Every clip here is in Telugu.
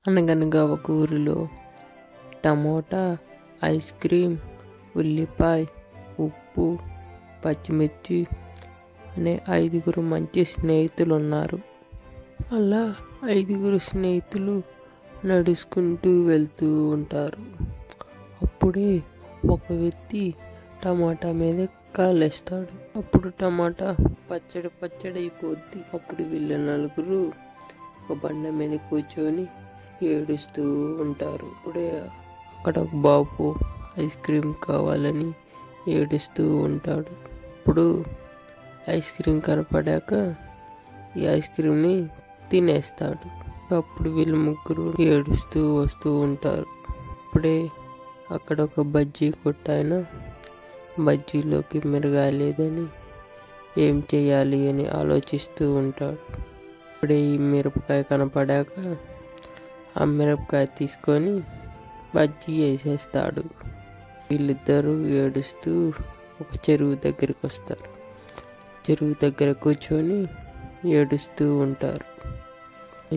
అనగనగా ఒక ఊరిలో టమోటా, ఐస్ క్రీమ్, ఉల్లిపాయ, ఉప్పు, పచ్చిమిర్చి అనే 5 మంచి స్నేహితులు ఉన్నారు. అలా 5 స్నేహితులు నడుచుకుంటూ వెళ్తూ ఉంటారు. అప్పుడే ఒక వ్యక్తి టమాటా మీద కాలేస్తాడు. అప్పుడు టమాటా పచ్చడి అయిపోద్ది. అప్పుడు వీళ్ళ 4 ఒక బండ మీద కూర్చొని ఏడుస్తూ ఉంటారు. అప్పుడే అక్కడ ఒక బాబు ఐస్ క్రీమ్ కావాలని ఏడుస్తూ ఉంటాడు. ఇప్పుడు ఐస్ క్రీమ్ కనపడాక ఈ ఐస్ క్రీమ్ని తినేస్తాడు. అప్పుడు వీళ్ళు 3 ఏడుస్తూ వస్తూ ఉంటారు. అప్పుడే అక్కడ ఒక బజ్జీ కొట్టాయన బజ్జీలోకి మిరగాయ లేదని ఏం చేయాలి అని ఆలోచిస్తూ ఉంటాడు. అప్పుడే ఈ మిరపకాయ కనపడాక ఆ మిరపకాయ తీసుకొని బజ్జీ వేసేస్తాడు. వీళ్ళిద్దరూ ఏడుస్తూ ఒక చెరువు దగ్గరికి వస్తారు. చెరువు దగ్గర కూర్చొని ఏడుస్తూ ఉంటారు.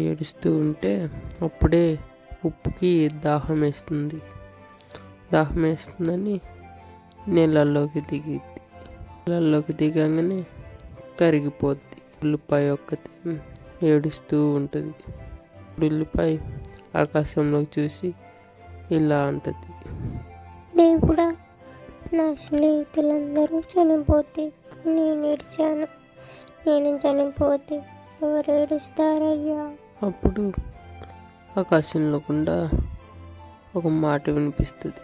ఏడుస్తూ ఉంటే అప్పుడే ఉప్పుకి దాహం వేస్తుందని నీళ్ళల్లోకి దిగంగానే కరిగిపోద్ది. ఉల్లిపాయ ఒక్కతే ఏడుస్తూ ఉంటుంది. ఉల్లిపాయ ఆకాశంలోకి చూసి ఇలా అంటది, దేవుడా, నా స్నేహితులందరూ చనిపోతే నేను ఏడ్చాను. నేను చనిపోతే ఎవరు ఏడుస్తారయ్యా? అప్పుడు ఆకాశంలో గుండా ఒక మాట వినిపిస్తుంది.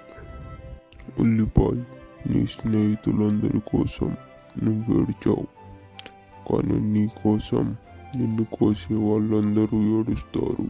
ఉల్లిపాయ, నీ స్నేహితులందరి కోసం నువ్వు ఏడ్చావు, కానీ నీ కోసం నిన్ను కోసే వాళ్ళందరూ ఏడుస్తారు.